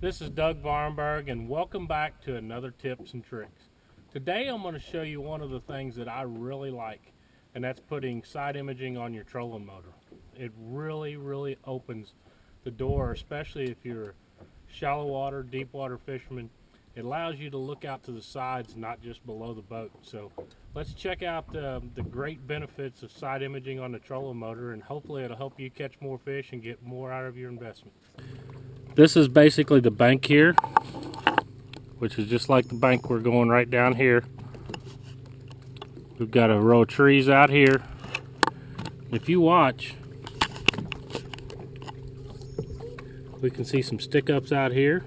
This is Doug Varnberg, and welcome back to another Tips and Tricks. Today I'm going to show you one of the things that I really like, and that's putting side imaging on your trolling motor. It really opens the door, especially if you're a shallow water, deep water fisherman. It allows you to look out to the sides, not just below the boat. So let's check out the great benefits of side imaging on the trolling motor, and hopefully it'll help you catch more fish and get more out of your investment. This is basically the bank here, which is just like the bank we're going right down here. We've got a row of trees out here. If you watch, we can see some stick-ups out here.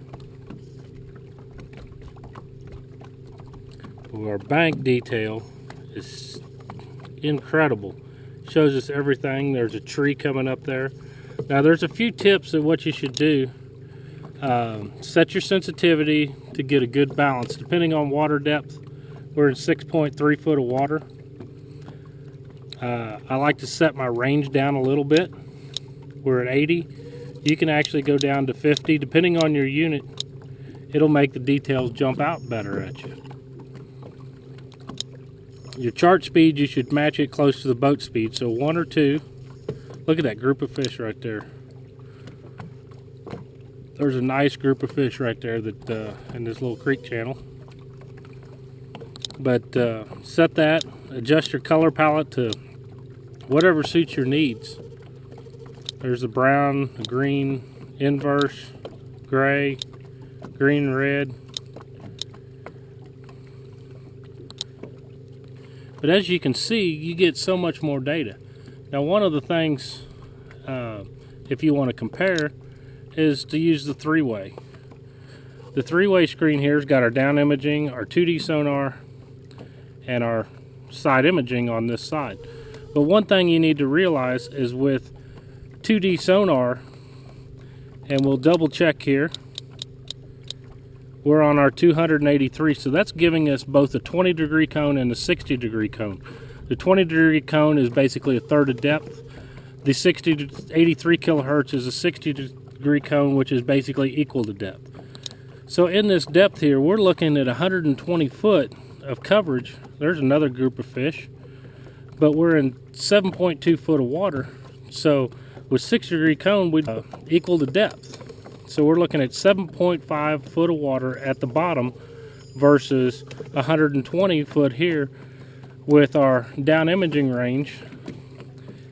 Our bank detail is incredible. Shows us everything. There's a tree coming up there. Now there's a few tips of what you should do. Set your sensitivity to get a good balance depending on water depth. We're in 6.3 foot of water. I like to set my range down a little bit. We're at 80. You can actually go down to 50 depending on your unit. It'll make the details jump out better at you. Your chart speed, you should match it close to the boat speed, so 1 or 2. Look at that group of fish right there. There's a nice group of fish right there that in this little creek channel. But set that, adjust your color palette to whatever suits your needs. There's the brown, the green, inverse, gray, green, red. But as you can see, you get so much more data. Now one of the things, if you want to compare, is to use the three-way. The three-way screen here has got our down imaging, our 2D sonar, and our side imaging on this side. But one thing you need to realize is with 2D sonar, and we'll double check here, we're on our 283, so that's giving us both a 20-degree cone and a 60-degree cone. The 20-degree cone is basically a third of depth. The 60 to 83 kilohertz is a 60-degree cone, which is basically equal to depth. So in this depth here, we're looking at 120 foot of coverage. There's another group of fish, but we're in 7.2 foot of water. So with 60-degree cone, we equal to depth. So we're looking at 7.5 foot of water at the bottom versus 120 foot here with our down imaging range.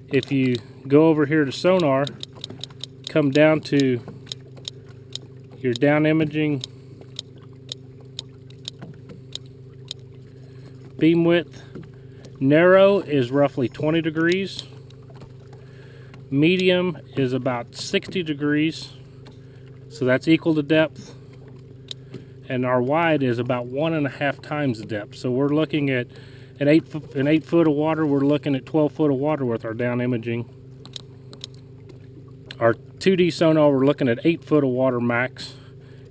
If you go over here to sonar, come down to your down imaging beam width, narrow is roughly 20 degrees, medium is about 60 degrees, so that's equal to depth, and our wide is about 1.5 times the depth. So we're looking at an 8 foot of water, we're looking at 12 foot of water with our down imaging. Our 2D sonar, we're looking at 8 foot of water max,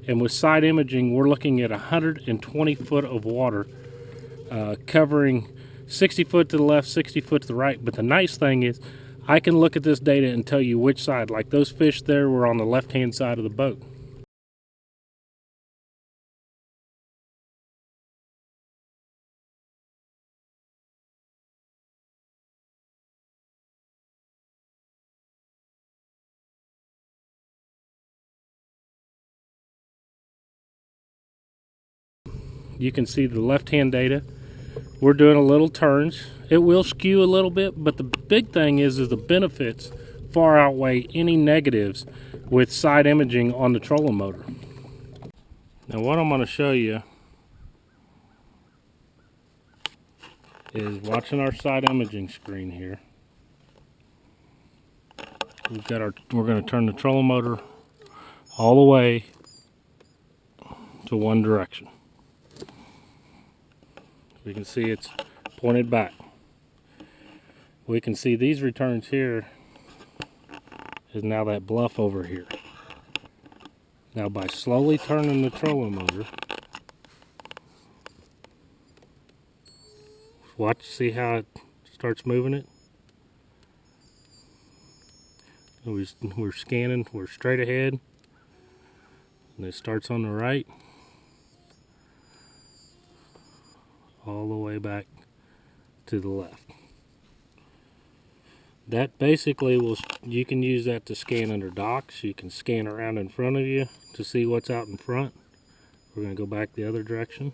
and with side imaging, we're looking at 120 foot of water, covering 60 foot to the left, 60 foot to the right. But the nice thing is, I can look at this data and tell you which side. Like those fish there were on the left-hand side of the boat. You can see the left-hand data. We're doing a little turns. It will skew a little bit, but the big thing is the benefits far outweigh any negatives with side imaging on the trolling motor. Now what I'm going to show you is watching our side imaging screen here. We're going to turn the trolling motor all the way to one direction. We can see it's pointed back. We can see these returns here is now that bluff over here. Now by slowly turning the trolling motor, watch, see how it starts moving it? We're scanning, we're straight ahead. And it starts on the right all the way back to the left. That basically will, you can use that to scan under docks. You can scan around in front of you to see what's out in front. We're going to go back the other direction.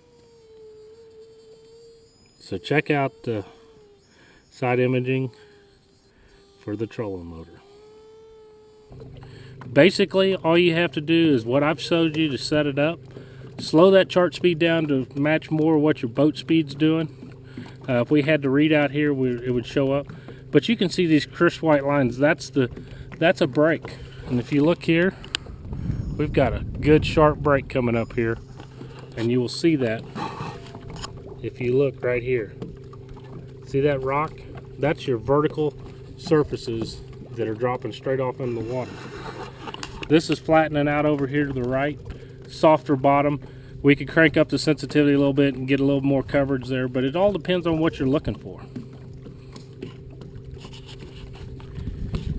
So check out the side imaging for the trolling motor. Basically, all you have to do is what I've showed you to set it up. Slow that chart speed down to match more what your boat speed's doing. If we had to read out here, it would show up. But you can see these crisp white lines. That's a break. And if you look here, we've got a good sharp break coming up here. And you will see that if you look right here. See that rock? That's your vertical surfaces that are dropping straight off in the water. This is flattening out over here to the right. Softer bottom. We could crank up the sensitivity a little bit and get a little more coverage there, but it all depends on what you're looking for.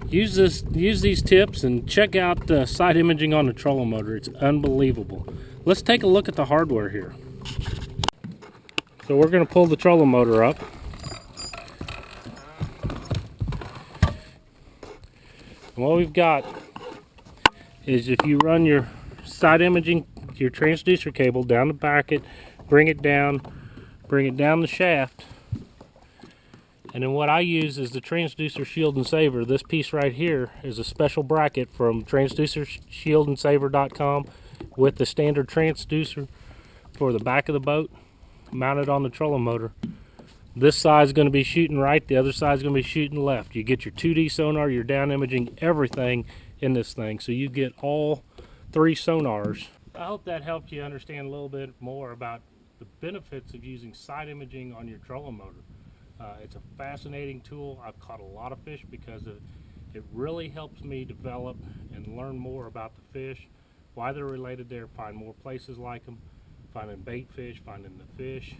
Use these tips and check out side imaging on the trolling motor. It's unbelievable. Let's take a look at the hardware here. So we're going to pull the trolling motor up. And what we've got is, if you run your side imaging, your transducer cable down the bracket, bring it down the shaft, and then what I use is the transducer shield and saver. This piece right here is a special bracket from transducershieldandsaver.com with the standard transducer for the back of the boat mounted on the trolling motor. This side is going to be shooting right, the other side is going to be shooting left. You get your 2D sonar, your down imaging, everything in this thing, so you get all three sonars. I hope that helped you understand a little bit more about the benefits of using side imaging on your trolling motor. It's a fascinating tool. I've caught a lot of fish because it really helps me develop and learn more about the fish, why they're related there, find more places like them, finding bait fish, finding the fish.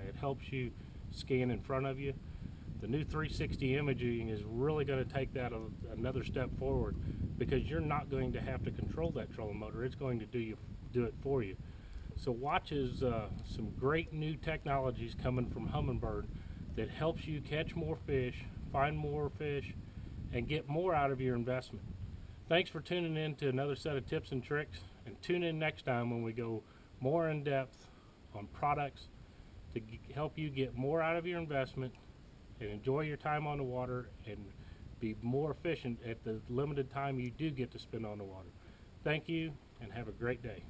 It helps you scan in front of you. The new 360 imaging is really going to take that another step forward, because you're not going to have to control that trolling motor. It's going to do it for you. So watch as some great new technologies coming from Humminbird that helps you catch more fish, find more fish, and get more out of your investment. Thanks for tuning in to another set of tips and tricks, and tune in next time when we go more in depth on products to help you get more out of your investment and enjoy your time on the water and be more efficient at the limited time you do get to spend on the water. Thank you, and have a great day.